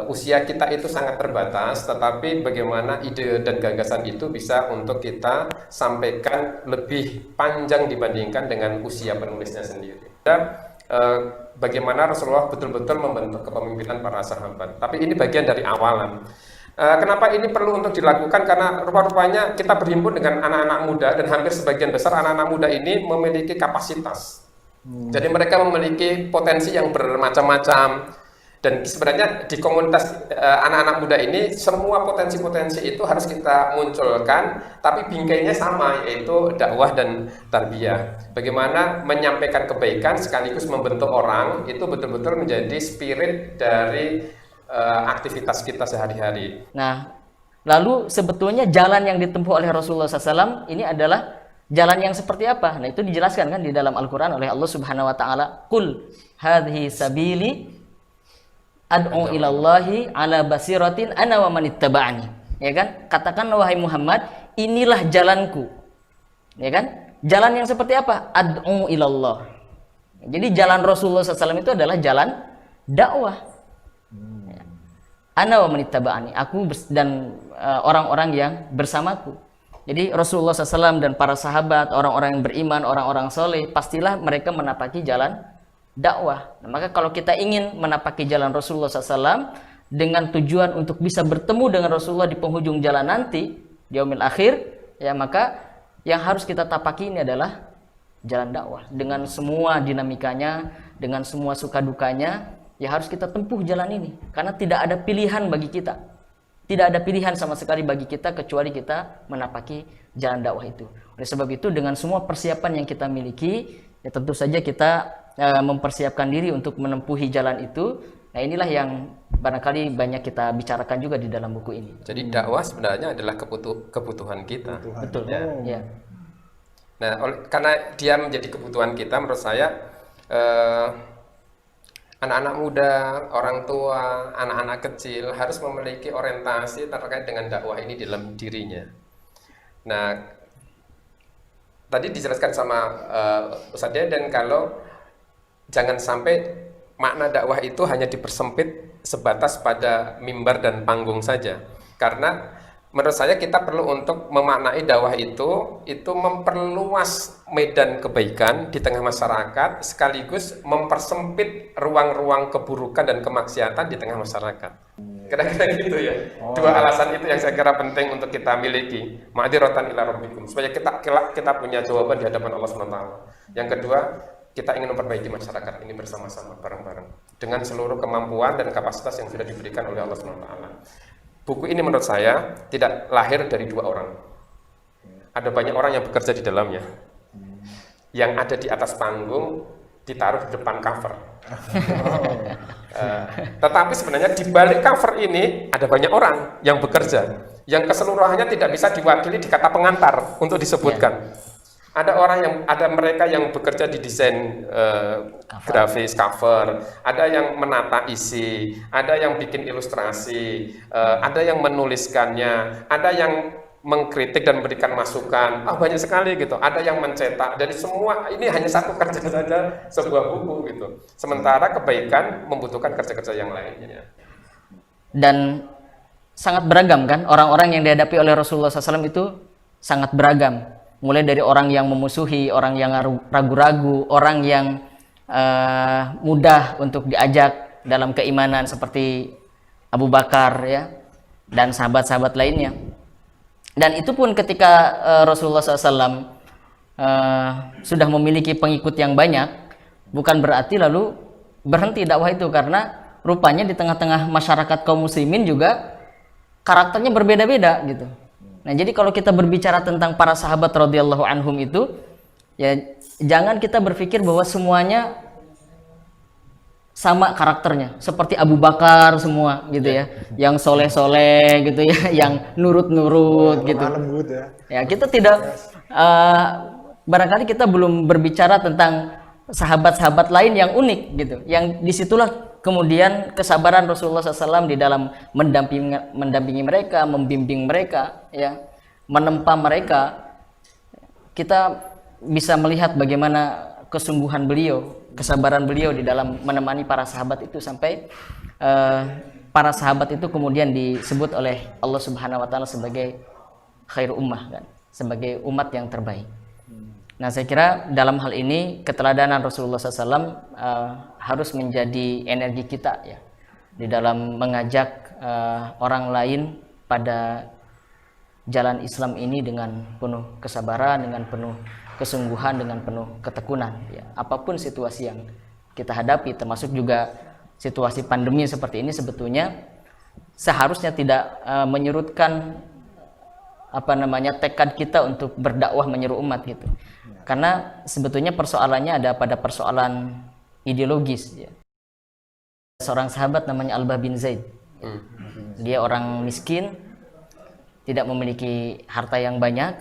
usia kita itu sangat terbatas, tetapi bagaimana ide dan gagasan itu bisa untuk kita sampaikan lebih panjang dibandingkan dengan usia penulisnya sendiri. Dan bagaimana Rasulullah betul-betul membentuk kepemimpinan para sahabat. Tapi ini bagian dari awalan. Kenapa ini perlu untuk dilakukan? Karena rupa-rupanya kita berhimpun dengan anak-anak muda, dan hampir sebagian besar anak-anak muda ini memiliki kapasitas. Jadi mereka memiliki potensi yang bermacam-macam. Dan sebenarnya di komunitas anak-anak muda ini semua potensi-potensi itu harus kita munculkan, tapi bingkainya sama, yaitu dakwah dan tarbiyah. Bagaimana menyampaikan kebaikan sekaligus membentuk orang, itu betul-betul menjadi spirit dari aktivitas kita sehari-hari. Nah, lalu sebetulnya jalan yang ditempuh oleh Rasulullah SAW ini adalah jalan yang seperti apa? Nah, itu dijelaskan kan di dalam Al-Quran oleh Allah Subhanahu Wa Taala. Qul hadhi sabili ad'u ilallahi ala basiratin ana wa manittaba'ani. Ya kan? Katakan wahai Muhammad, inilah jalanku. Ya kan? Jalan yang seperti apa? Ad'u ilallah. Jadi jalan Rasulullah SAW itu adalah jalan dakwah. Ana wa manittaba'ani. Aku dan orang-orang yang bersamaku. Jadi Rasulullah SAW dan para sahabat, orang-orang yang beriman, orang-orang soleh, pastilah mereka menapaki jalan dakwah. Nah, maka kalau kita ingin menapaki jalan Rasulullah SAW dengan tujuan untuk bisa bertemu dengan Rasulullah di penghujung jalan nanti di yaumil akhir, ya maka yang harus kita tapaki ini adalah jalan dakwah dengan semua dinamikanya, dengan semua suka dukanya. Ya harus kita tempuh jalan ini karena tidak ada pilihan bagi kita. Tidak ada pilihan sama sekali bagi kita kecuali kita menapaki jalan dakwah itu. Oleh sebab itu dengan semua persiapan yang kita miliki, ya tentu saja kita mempersiapkan diri untuk menempuhi jalan itu. Nah, inilah yang barangkali banyak kita bicarakan juga di dalam buku ini. Jadi dakwah sebenarnya adalah kebutuhan kita. Betul. Ya. Nah, karena dia menjadi kebutuhan kita, menurut saya anak-anak muda, orang tua, anak-anak kecil harus memiliki orientasi terkait dengan dakwah ini dalam dirinya. Nah, tadi dijelaskan sama Ustaz Deden kalau jangan sampai makna dakwah itu hanya dipersempit sebatas pada mimbar dan panggung saja. Karena menurut saya kita perlu untuk memaknai dakwah itu memperluas medan kebaikan di tengah masyarakat sekaligus mempersempit ruang-ruang keburukan dan kemaksiatan di tengah masyarakat. Kira-kira gitu ya. Dua alasan itu yang saya kira penting untuk kita miliki. Ma'dziratan ila rabbikum, supaya kita punya jawaban di hadapan Allah SWT. Yang kedua, kita ingin memperbaiki masyarakat ini bersama-sama bareng-bareng dengan seluruh kemampuan dan kapasitas yang sudah diberikan oleh Allah SWT. Buku ini menurut saya tidak lahir dari dua orang. Ada banyak orang yang bekerja di dalamnya. Yang ada di atas panggung ditaruh di depan cover. Tetapi sebenarnya di balik cover ini ada banyak orang yang bekerja, yang keseluruhannya tidak bisa diwakili di kata pengantar untuk disebutkan. Ada mereka yang bekerja di desain grafis cover, ada yang menata isi, ada yang bikin ilustrasi, ada yang menuliskannya, ada yang mengkritik dan memberikan masukan. Banyak sekali gitu. Ada yang mencetak. Dari semua ini hanya satu kerja saja, sebuah buku gitu. Sementara kebaikan membutuhkan kerja-kerja yang lainnya. Dan sangat beragam kan orang-orang yang dihadapi oleh Rasulullah SAW itu sangat beragam. Mulai dari orang yang memusuhi, orang yang ragu-ragu, orang yang mudah untuk diajak dalam keimanan seperti Abu Bakar ya, dan sahabat-sahabat lainnya. Dan itu pun ketika Rasulullah SAW sudah memiliki pengikut yang banyak, bukan berarti lalu berhenti dakwah itu, karena rupanya di tengah-tengah masyarakat kaum muslimin juga karakternya berbeda-beda gitu. Nah, jadi kalau kita berbicara tentang para sahabat radhiyallahu anhum itu, ya jangan kita berpikir bahwa semuanya sama karakternya, seperti Abu Bakar semua gitu ya, yang soleh-soleh gitu ya, yang nurut-nurut gitu. Ya kita tidak, barangkali kita belum berbicara tentang sahabat-sahabat lain yang unik gitu, yang disitulah kemudian kesabaran Rasulullah SAW di dalam mendampingi mereka, membimbing mereka, ya, menempa mereka. Kita bisa melihat bagaimana kesungguhan beliau, kesabaran beliau di dalam menemani para sahabat itu sampai para sahabat itu kemudian disebut oleh Allah Subhanahu wa taala sebagai khairu ummah kan, sebagai umat yang terbaik. Nah, saya kira dalam hal ini keteladanan Rasulullah SAW harus menjadi energi kita ya di dalam mengajak orang lain pada jalan Islam ini dengan penuh kesabaran, dengan penuh kesungguhan, dengan penuh ketekunan ya. Apapun situasi yang kita hadapi, termasuk juga situasi pandemi seperti ini, sebetulnya seharusnya tidak menyurutkan tekad kita untuk berdakwah menyeru umat gitu. Karena sebetulnya persoalannya ada pada persoalan ideologis ya. Seorang sahabat namanya Albah bin Zaid. Dia orang miskin, tidak memiliki harta yang banyak.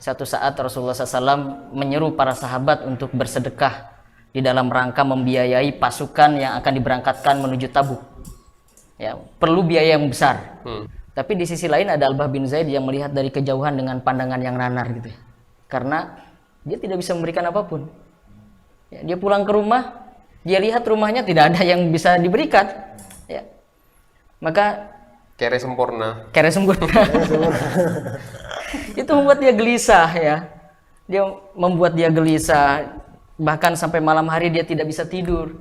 Satu saat Rasulullah SAW menyeru para sahabat untuk bersedekah di dalam rangka membiayai pasukan yang akan diberangkatkan menuju Tabuk. Ya, perlu biaya yang besar. Tapi di sisi lain ada Albah bin Zaid yang melihat dari kejauhan dengan pandangan yang nanar gitu ya. Karena dia tidak bisa memberikan apapun. Ya, dia pulang ke rumah, dia lihat rumahnya tidak ada yang bisa diberikan. Ya. Maka kere sempurna. Itu membuat dia gelisah ya. Dia membuat dia gelisah. Bahkan sampai malam hari dia tidak bisa tidur.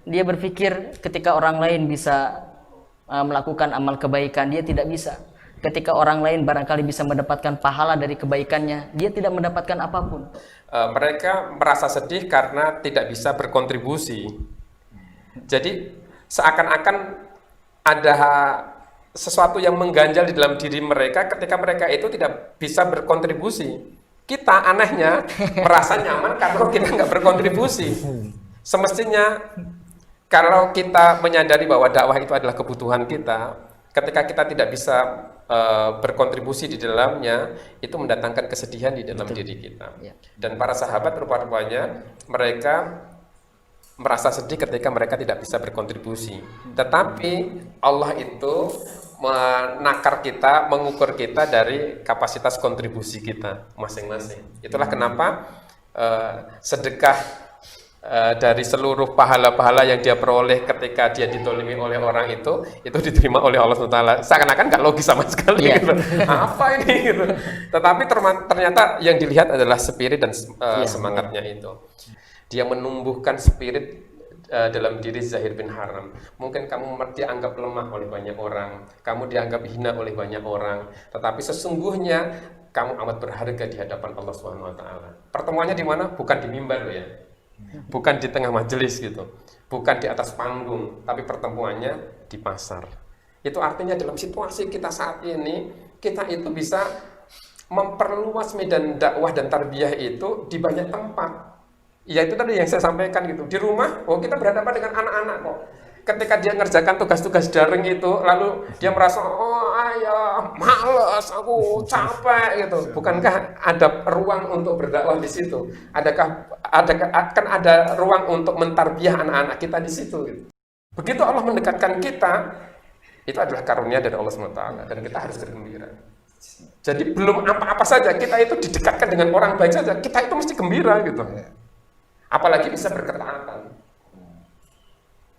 Dia berpikir ketika orang lain bisa melakukan amal kebaikan, dia tidak bisa. Ketika orang lain barangkali bisa mendapatkan pahala dari kebaikannya, dia tidak mendapatkan apapun. Mereka merasa sedih karena tidak bisa berkontribusi. Jadi seakan-akan ada sesuatu yang mengganjal di dalam diri mereka ketika mereka itu tidak bisa berkontribusi. Kita anehnya merasa nyaman kalau kita nggak berkontribusi. Semestinya kalau kita menyadari bahwa dakwah itu adalah kebutuhan kita, ketika kita tidak bisa berkontribusi di dalamnya, itu mendatangkan kesedihan di dalam diri kita. Dan para sahabat rupa-rupanya mereka merasa sedih ketika mereka tidak bisa berkontribusi. Tetapi Allah itu menakar kita, mengukur kita dari kapasitas kontribusi kita masing-masing. Itulah kenapa sedekah dari seluruh pahala-pahala yang dia peroleh ketika dia ditolimi oleh orang itu diterima oleh Allah SWT. Seakan-akan nggak logis sama sekali. Gitu. Apa ini? Gitu. Tetapi ternyata yang dilihat adalah spirit dan semangatnya itu. Dia menumbuhkan spirit dalam diri Zahir bin Haram. Mungkin kamu dianggap lemah oleh banyak orang, kamu dianggap hina oleh banyak orang, tetapi sesungguhnya kamu amat berharga di hadapan Allah SWT. Pertemuannya di mana? Bukan di mimbar loh ya, bukan di tengah majelis gitu, bukan di atas panggung, tapi pertemuannya di pasar. Itu artinya dalam situasi kita saat ini, kita itu bisa memperluas medan dakwah dan tarbiyah itu di banyak tempat. Ya itu tadi yang saya sampaikan gitu. Di rumah, kita berhadapan dengan anak-anak kok. Ketika dia ngerjakan tugas-tugas daring itu, lalu dia merasa, oh ayah, males, aku capek gitu. Bukankah ada ruang untuk berdakwah di situ? Akan ada ruang untuk mentarbiyah anak-anak kita di situ? Gitu. Begitu Allah mendekatkan kita, itu adalah karunia dari Allah SWT, dan kita harus bergembira. Jadi belum apa-apa saja, kita itu didekatkan dengan orang baik saja, kita itu mesti gembira gitu. Apalagi bisa berketaatan.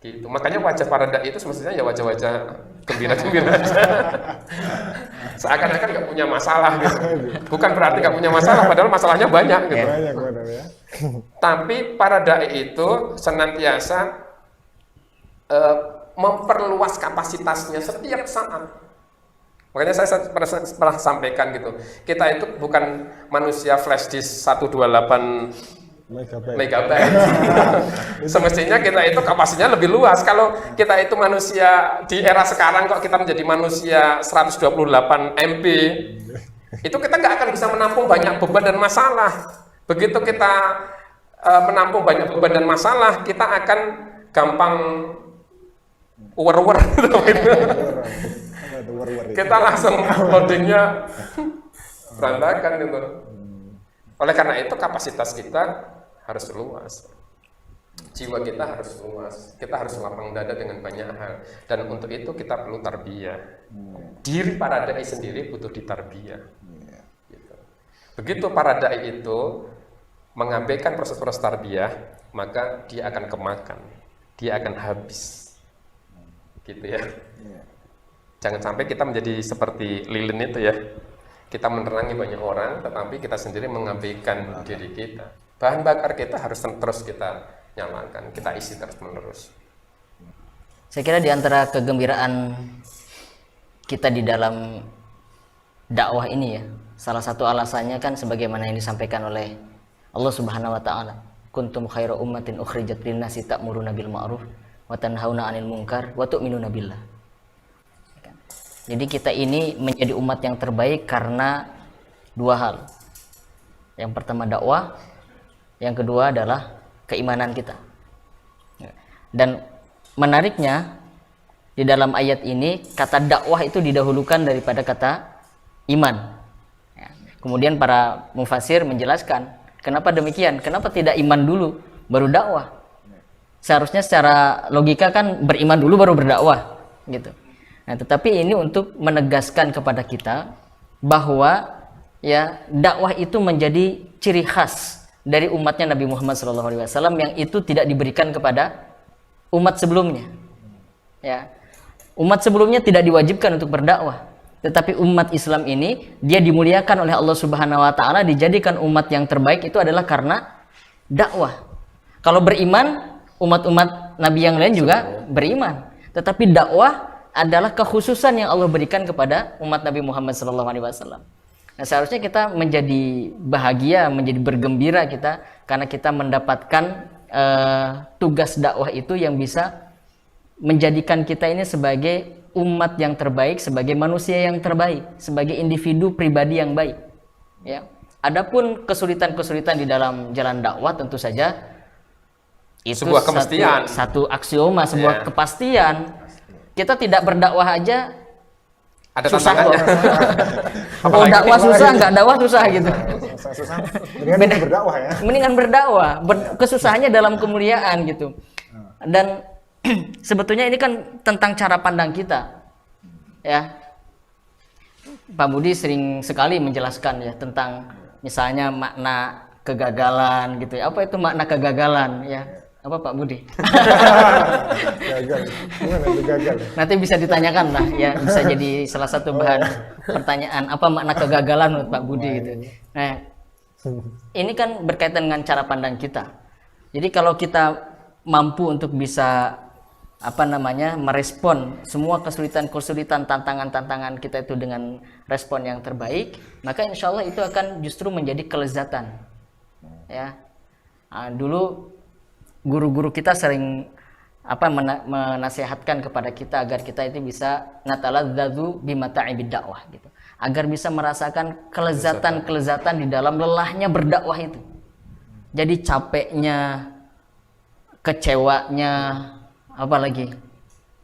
Gitu. Makanya wajah para dai itu semestinya ya wajah-wajah gembira-gembira aja. Seakan-akan nggak punya masalah gitu. Bukan berarti nggak punya masalah, padahal masalahnya banyak gitu. Tapi para dai itu senantiasa memperluas kapasitasnya setiap saat. Makanya saya pernah sampaikan gitu. Kita itu bukan manusia flash disk 128 megabyte. Semestinya kita itu kapasitasnya lebih luas. Kalau kita itu manusia di era sekarang kok kita menjadi manusia 128 MB, itu kita nggak akan bisa menampung banyak beban dan masalah. Begitu kita menampung banyak beban dan masalah, kita akan gampang uwer-uwer. Kita langsung loadingnya berantakan gitu. Oleh karena itu kapasitas kita harus luas, jiwa kita harus luas, kita harus lapang dada dengan banyak hal, dan untuk itu kita perlu tarbiyah. Diri para dai sendiri butuh ditarbiyah. Gitu. Begitu para dai itu mengabaikan proses-proses tarbiyah, maka dia akan kemakan, dia akan habis. gitu ya. Iya. Jangan sampai kita menjadi seperti lilin itu ya. Kita menerangi banyak orang, tetapi kita sendiri mengabaikan diri kita. Bahan bakar kita harus terus kita nyalakan, kita isi terus-menerus. Saya kira di antara kegembiraan kita di dalam dakwah ini ya, salah satu alasannya kan sebagaimana yang disampaikan oleh Allah Subhanahu wa taala, kuntum khairu ummatin ukhrijat lin-nasi ta'muruna bil ma'ruf wa tanhauna 'anil munkar wa tu'minuna billah. Jadi kita ini menjadi umat yang terbaik karena dua hal. Yang pertama dakwah, yang kedua adalah keimanan kita. Dan menariknya di dalam ayat ini kata dakwah itu didahulukan daripada kata iman. Kemudian para mufasir menjelaskan kenapa demikian, kenapa tidak iman dulu baru dakwah. Seharusnya secara logika kan beriman dulu baru berdakwah gitu. Nah, tetapi ini untuk menegaskan kepada kita bahwa ya dakwah itu menjadi ciri khas dari umatnya Nabi Muhammad SAW yang itu tidak diberikan kepada umat sebelumnya. Ya, umat sebelumnya tidak diwajibkan untuk berdakwah, tetapi umat Islam ini dia dimuliakan oleh Allah Subhanahu Wa Taala, dijadikan umat yang terbaik itu adalah karena dakwah. Kalau beriman, umat-umat Nabi yang lain juga beriman, tetapi dakwah adalah kekhususan yang Allah berikan kepada umat Nabi Muhammad SAW. Nah, seharusnya kita menjadi bahagia, menjadi bergembira kita karena kita mendapatkan tugas dakwah itu yang bisa menjadikan kita ini sebagai umat yang terbaik, sebagai manusia yang terbaik, sebagai individu pribadi yang baik. Ya. Adapun kesulitan-kesulitan di dalam jalan dakwah tentu saja itu sebuah kemestian, satu aksioma, sebuah kepastian. Kita tidak berdakwah aja ada susah tantangannya. Kalau dakwah susah, nggak dakwah susah gitu. Susah. Mendingan berdakwah ya. Mendingan berdakwah. Kesusahannya dalam kemuliaan gitu. Dan sebetulnya ini kan tentang cara pandang kita. Ya. Pak Budi sering sekali menjelaskan ya tentang misalnya makna kegagalan gitu ya. Apa itu makna kegagalan ya? Apa Pak Budi? Gagal. Gimana itu gagal? Nanti bisa ditanyakan lah ya, bisa jadi salah satu bahan pertanyaan apa makna kegagalan menurut Pak Budi gitu. Nah, ini kan berkaitan dengan cara pandang kita. Jadi kalau kita mampu untuk bisa merespon semua kesulitan-kesulitan, tantangan-tantangan kita itu dengan respon yang terbaik, maka insya Allah itu akan justru menjadi kelezatan. Ya, dulu guru-guru kita sering menasihatkan kepada kita agar kita itu bisa nataladzadzu bimata'ibid dakwah gitu. Agar bisa merasakan kelezatan-kelezatan di dalam lelahnya berdakwah itu. Jadi capeknya, kecewanya, apalagi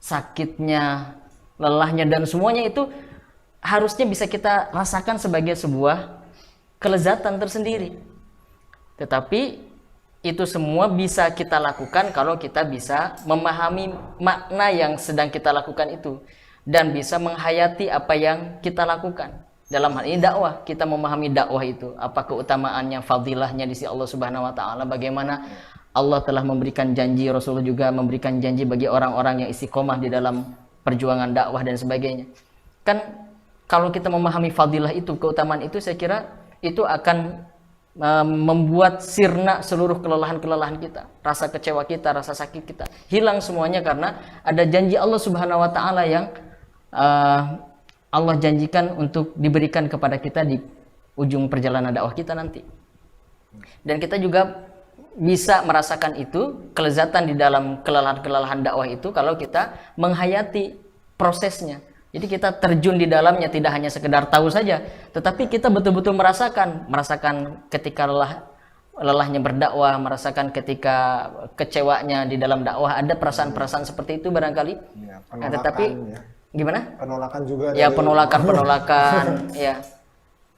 sakitnya, lelahnya dan semuanya itu harusnya bisa kita rasakan sebagai sebuah kelezatan tersendiri. Tetapi itu semua bisa kita lakukan kalau kita bisa memahami makna yang sedang kita lakukan itu dan bisa menghayati apa yang kita lakukan. Dalam hal ini dakwah, kita memahami dakwah itu, apa keutamaannya, fadilahnya di sisi Allah Subhanahu wa taala, bagaimana Allah telah memberikan janji, Rasulullah juga memberikan janji bagi orang-orang yang istiqomah di dalam perjuangan dakwah dan sebagainya. Kan kalau kita memahami fadilah itu, keutamaan itu, saya kira itu akan membuat sirna seluruh kelelahan-kelelahan kita, rasa kecewa kita, rasa sakit kita hilang semuanya karena ada janji Allah Subhanahu wa taala yang Allah janjikan untuk diberikan kepada kita di ujung perjalanan dakwah kita nanti. Dan kita juga bisa merasakan itu, kelezatan di dalam kelelahan-kelelahan dakwah itu kalau kita menghayati prosesnya. Jadi kita terjun di dalamnya, tidak hanya sekedar tahu saja, tetapi kita betul-betul merasakan ketika lelahnya berdakwah, merasakan ketika kecewanya di dalam dakwah, ada perasaan-perasaan seperti itu barangkali. Ya, tetapi ya. Gimana? Penolakan juga. Ya, penolakan ya.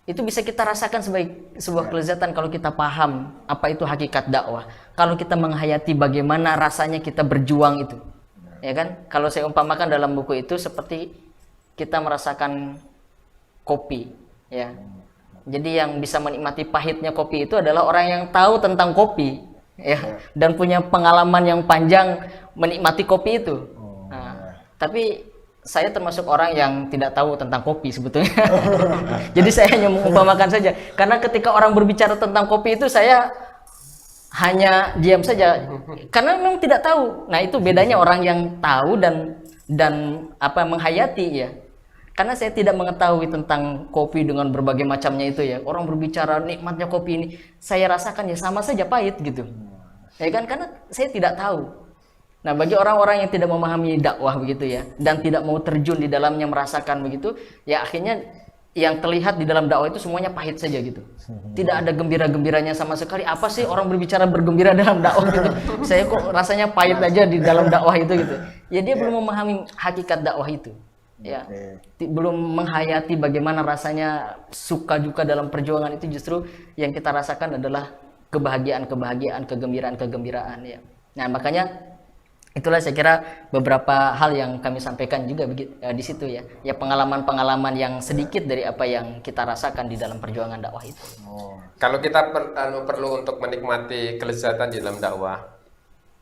Itu bisa kita rasakan sebagai sebuah kelezatan kalau kita paham apa itu hakikat dakwah. Kalau kita menghayati bagaimana rasanya kita berjuang itu. Ya kan? Kalau saya umpamakan dalam buku itu seperti kita merasakan kopi, ya. Jadi yang bisa menikmati pahitnya kopi itu adalah orang yang tahu tentang kopi, ya, dan punya pengalaman yang panjang menikmati kopi itu. Nah, Tapi saya termasuk orang yang tidak tahu tentang kopi sebetulnya. Jadi saya hanya mengumpamakan saja. Karena ketika orang berbicara tentang kopi itu saya hanya diam saja. Karena memang tidak tahu. Nah, itu bedanya orang yang tahu dan menghayati ya. Karena saya tidak mengetahui tentang kopi dengan berbagai macamnya itu ya. Orang berbicara nikmatnya kopi ini, saya rasakan ya sama saja pahit gitu. Ya kan, karena saya tidak tahu. Nah, bagi orang-orang yang tidak memahami dakwah begitu ya, dan tidak mau terjun di dalamnya merasakan begitu, ya akhirnya yang terlihat di dalam dakwah itu semuanya pahit saja gitu. Tidak ada gembira-gembiranya sama sekali. Apa sih orang berbicara bergembira dalam dakwah gitu? Saya kok rasanya pahit aja di dalam dakwah itu gitu. Ya dia belum memahami hakikat dakwah itu. Ya, belum menghayati bagaimana rasanya suka duka dalam perjuangan itu. Justru yang kita rasakan adalah kebahagiaan, kegembiraan ya. Nah, makanya itulah saya kira beberapa hal yang kami sampaikan juga di situ ya. Ya, pengalaman-pengalaman yang sedikit dari apa yang kita rasakan di dalam perjuangan dakwah itu. Kalau kita perlu untuk menikmati kelezatan di dalam dakwah,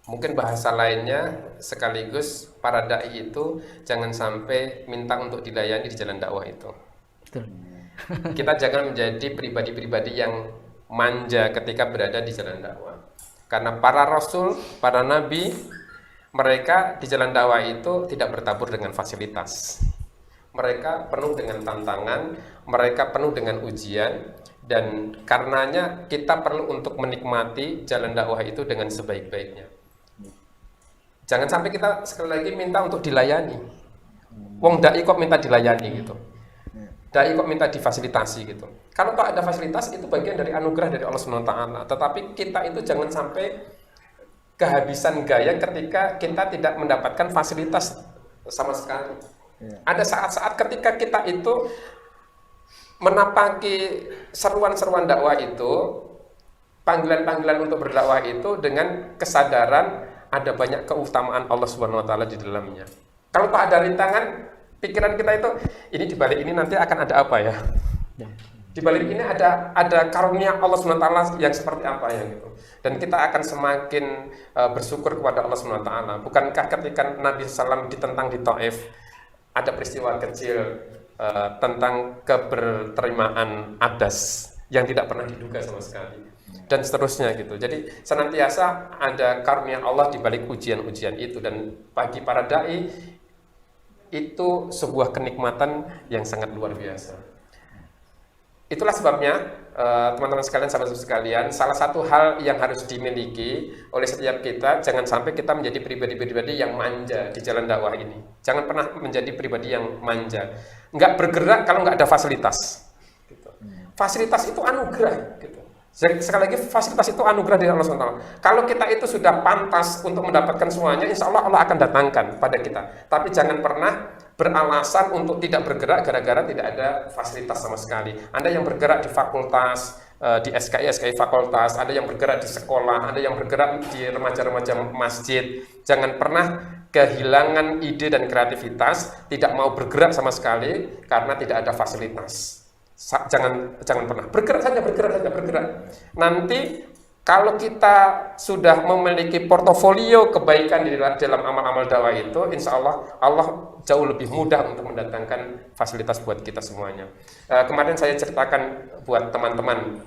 mungkin bahasa lainnya sekaligus para dai itu jangan sampai minta untuk dilayani di jalan dakwah itu. Betul. Kita jangan menjadi pribadi-pribadi yang manja ketika berada di jalan dakwah. Karena para rasul, para nabi, mereka di jalan dakwah itu tidak bertabur dengan fasilitas. Mereka penuh dengan tantangan, mereka penuh dengan ujian, dan karenanya kita perlu untuk menikmati jalan dakwah itu dengan sebaik-baiknya. Jangan sampai kita sekali lagi minta untuk dilayani. Wong dai kok minta dilayani gitu. Dai kok minta difasilitasi gitu. Kalau tak ada fasilitas itu bagian dari anugerah dari Allah Subhanahu wa taala. Tetapi kita itu jangan sampai kehabisan gaya ketika kita tidak mendapatkan fasilitas sama sekali. Ada saat-saat ketika kita itu menapaki seruan-seruan dakwah itu, panggilan-panggilan untuk berdakwah itu dengan kesadaran ada banyak keutamaan Allah Subhanahu wa taala di dalamnya. Kalau tak ada rintangan, pikiran kita itu ini di balik ini nanti akan ada apa ya? Di balik ini ada karunia Allah Subhanahu wa taala yang seperti apa ya gitu. Dan kita akan semakin bersyukur kepada Allah Subhanahu wa taala. Bukankah ketika Nabi SAW ditentang di Taif ada peristiwa kecil tentang keberterimaan adas yang tidak pernah diduga sama sekali. Dan seterusnya gitu. Jadi senantiasa ada karunia Allah di balik ujian-ujian itu, dan bagi para dai itu sebuah kenikmatan yang sangat luar biasa. Itulah sebabnya teman-teman sekalian, sahabat sekalian, salah satu hal yang harus dimiliki oleh setiap kita, jangan sampai kita menjadi pribadi-pribadi yang manja di jalan dakwah ini. Jangan pernah menjadi pribadi yang manja. Nggak bergerak kalau nggak ada fasilitas. Gitu. Fasilitas itu anugerah. Gitu. Sekali lagi, fasilitas itu anugerah dari Allah SWT. Kalau kita itu sudah pantas untuk mendapatkan semuanya, insya Allah Allah akan datangkan pada kita. Tapi jangan pernah beralasan untuk tidak bergerak gara-gara tidak ada fasilitas sama sekali. Anda yang bergerak di fakultas, di SKI fakultas, ada yang bergerak di sekolah, ada yang bergerak di remaja-remaja masjid. Jangan pernah kehilangan ide dan kreativitas, tidak mau bergerak sama sekali karena tidak ada fasilitas. Jangan pernah bergerak. Nanti kalau kita sudah memiliki portofolio kebaikan di dalam amal-amal dakwah itu, insya Allah jauh lebih mudah untuk mendatangkan fasilitas buat kita semuanya. Kemarin saya ceritakan buat teman-teman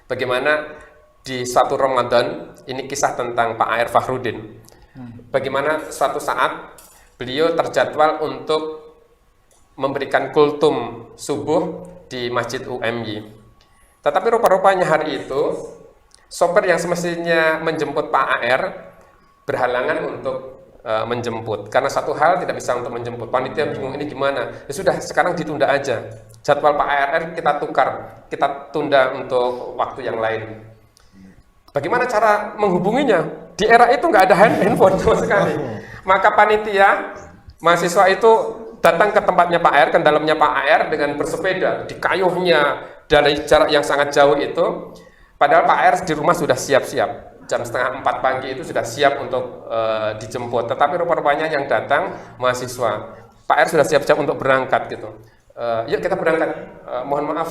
bagaimana di suatu Ramadan, ini kisah tentang Pak Air Fakhrudin. Bagaimana suatu saat beliau terjadwal untuk memberikan kultum subuh di Masjid UMY. Tetapi rupa-rupanya hari itu sopir yang semestinya menjemput Pak AR berhalangan untuk menjemput karena satu hal tidak bisa untuk menjemput. Panitia bingung ini gimana? Ya sudah, sekarang ditunda aja. Jadwal Pak AR kita tukar, kita tunda untuk waktu yang lain. Bagaimana cara menghubunginya? Di era itu nggak ada handphone sama sekali. Maka panitia mahasiswa itu datang ke tempatnya Pak AR, ke dalamnya Pak AR dengan bersepeda, dikayuhnya dari jarak yang sangat jauh itu. Padahal Pak AR di rumah sudah siap-siap. Jam 3:30 pagi itu sudah siap untuk dijemput. Tetapi rupa-rupanya yang datang mahasiswa. Pak AR sudah siap-siap untuk berangkat gitu. Yuk kita berangkat. Mohon maaf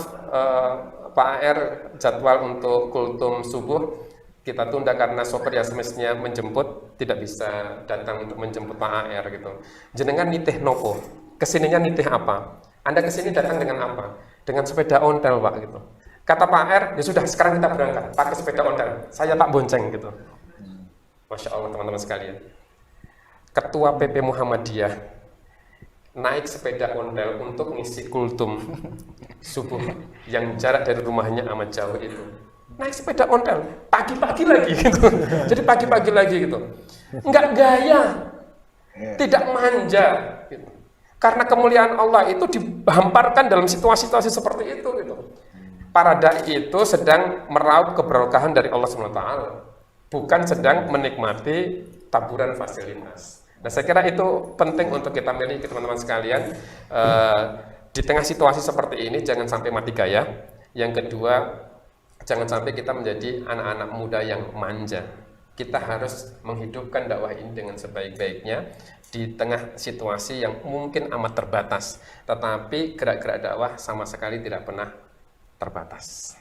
Pak AR, jadwal untuk kultum subuh kita tunda karena sopir yang semestinya menjemput tidak bisa datang untuk menjemput Pak AR gitu. Jenengan nitih nopo, kesininya nitih apa? Anda kesini datang dengan apa? Dengan sepeda ontel Pak gitu. Kata Pak AR, ya sudah sekarang kita berangkat pakai sepeda ontel. Saya tak bonceng gitu. Masya Allah teman-teman sekalian. Ketua PP Muhammadiyah naik sepeda ontel untuk ngisi kultum subuh yang jarak dari rumahnya amat jauh itu. Naik sepeda ontel pagi-pagi lagi gitu. Jadi pagi-pagi lagi gitu. Enggak gaya, tidak manja gitu. Karena kemuliaan Allah itu dihamparkan dalam situasi-situasi seperti itu gitu. Para dai itu sedang meraup keberkahan dari Allah SWT, bukan sedang menikmati taburan fasilitas. Nah, saya kira itu penting untuk kita miliki teman-teman sekalian. Di tengah situasi seperti ini jangan sampai mati gaya. Yang kedua, jangan sampai kita menjadi anak-anak muda yang manja. Kita harus menghidupkan dakwah ini dengan sebaik-baiknya di tengah situasi yang mungkin amat terbatas. Tetapi gerak-gerak dakwah sama sekali tidak pernah terbatas.